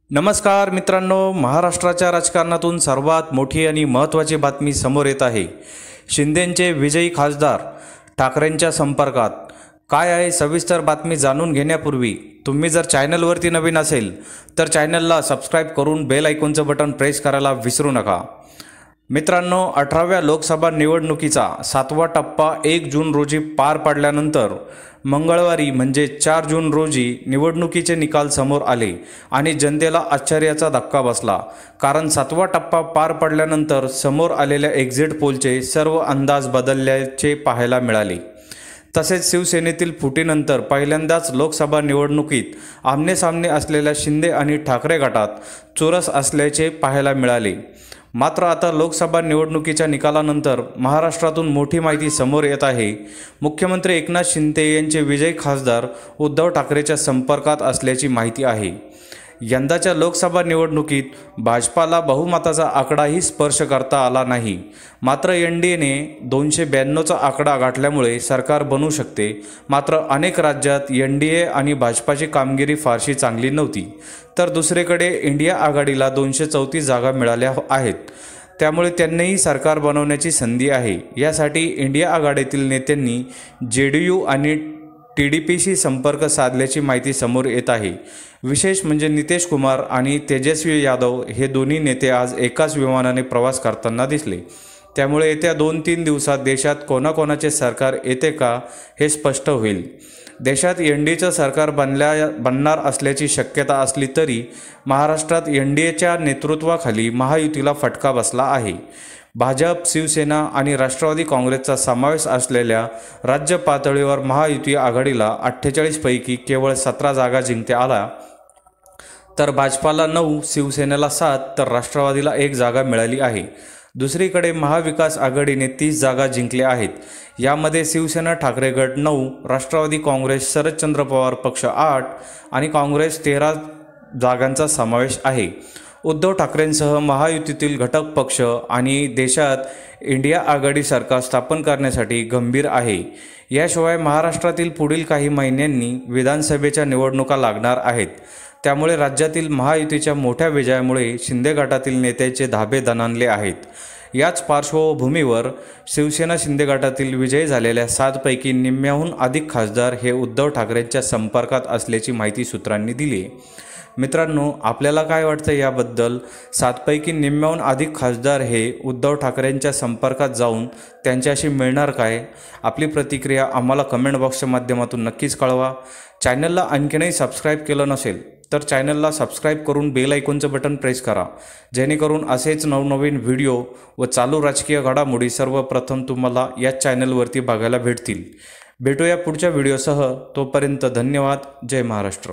नमस्कार मित्रांनो, महाराष्ट्राच्या राजकारणातून सर्वात मोठी आणि महत्त्वाची बातमी समोर येत आहे। शिंदेंचे विजयी खासदार ठाकरेंच्या संपर्कात काय आहे सविस्तर बातमी जाणून घेण्यापूर्वी तुम्ही जर चॅनलवरती नवीन असेल तर चॅनलला सबस्क्राइब करून बेल आयकॉनचं बटन प्रेस करायला विसरू नका। मित्रांनो, 18व्या लोकसभा निवडणुकीचा 7वा टप्पा 1 जून रोजी पार पडल्यानंतर मंगळवारी म्हणजे 4 जून रोजी निवडणुकीचे निकाल समोर आले आणि जनतेला आश्चर्याचा धक्का बसला। कारण 7वा टप्पा पार पडल्यानंतर समोर आलेल्या एक्झिट पोलचे सर्व अंदाज बदलल्याचे पाहायला मिळाले। तसेच शिवसेनेतील फुटीनंतर पहिल्यांदाच लोकसभा निवडणुकीत आमनेसामने असलेल्या शिंदे आणि ठाकरे गटात चुरस असल्याचे पाहायला मिळाले। मात्र आता लोकसभा निवडणुकीच्या निकालानंतर महाराष्ट्रातून मोठी माहिती समोर येत आहे। मुख्यमंत्री एकनाथ शिंदे यांचे विजयी खासदार उद्धव ठाकरेच्या संपर्कात असल्याची माहिती आहे। यंदाच्या लोकसभा निवडणुकीत भाजपाला बहुमताचा आकडाही स्पर्श करता आला नाही। मात्र एनडीएने 292चा आकडा गाठल्यामुळे सरकार बनू शकते। मात्र अनेक राज्यात एनडीए आणि भाजपाची कामगिरी फारशी चांगली नव्हती, तर दुसरीकडे इंडिया आघाडीला 234 जागा मिळाल्या आहेत। त्यामुळे त्यांनीही सरकार बनवण्याची संधी आहे। यासाठी इंडिया आघाडीतील नेत्यांनी जेडीयू आणि टीडीपीशी संपर्क साधल्याची माहिती समोर येत आहे। विशेष म्हणजे नितीश कुमार आणि तेजस्वी यादव हे दोन्ही नेते आज एकाच विमानाने प्रवास करताना दिसले। त्यामुळे येत्या 2-3 दिवसात देशात कोणाकोणाचे सरकार येते का हे स्पष्ट होईल। देशात एनडीएचं सरकार बनणार असल्याची शक्यता असली तरी महाराष्ट्रात एनडीएच्या नेतृत्वाखाली महायुतीला फटका बसला आहे। भाजप, शिवसेना आणि राष्ट्रवादी काँग्रेसचा समावेश असलेल्या राज्य पातळीवर महायुती आघाडीला 48 पैकी केवळ 17 जागा जिंकता आल्या, तर भाजपाला 9, शिवसेनेला 7 तर राष्ट्रवादीला 1 जागा मिळाली आहे। दुसरीकडे महाविकास आघाडीने 30 जागा जिंकल्या आहेत। यामध्ये शिवसेना ठाकरे गट 9, राष्ट्रवादी काँग्रेस शरदचंद्र पवार पक्ष 8 आणि काँग्रेस 13 जागांचा समावेश आहे। उद्धव ठाकरेंसह महायुतीतील घटक पक्ष आणि देशात इंडिया आघाडी सरकार स्थापन करण्यासाठी गंभीर आहे। याशिवाय महाराष्ट्रातील पुढील काही महिन्यांनी विधानसभेच्या निवडणुका लागणार आहेत। त्यामुळे राज्यातील महायुतीच्या मोठ्या विजयामुळे शिंदे गटातील नेत्याचे धाबे दणाणले आहेत। याच पार्श्वभूमीवर शिवसेना शिंदे गटातील विजयी झालेल्या 7 पैकी निम्म्याहून अधिक खासदार हे उद्धव ठाकरेंच्या संपर्कात असल्याची माहिती सूत्रांनी दिली। मित्रांनो, आपल्याला काय वाटतं याबद्दल? 7 पैकी निम्म्याहून अधिक खासदार हे उद्धव ठाकरेंच्या संपर्कात जाऊन त्यांच्याशी मिळणार काय? आपली प्रतिक्रिया आम्हाला कमेंट बॉक्सच्या माध्यमातून नक्कीच कळवा। चॅनलला आणखीनही सबस्क्राईब केलं नसेल तर चॅनलला सबस्क्राईब करून बेल आयकॉनचं बटन प्रेस करा, जेणेकरून असेच नवनवीन व्हिडिओ व चालू राजकीय घडामोडी सर्वप्रथम तुम्हाला या चॅनलवरती बघायला भेटतील। भेटूया पुढच्या व्हिडिओसह, तोपर्यंत धन्यवाद। जय महाराष्ट्र।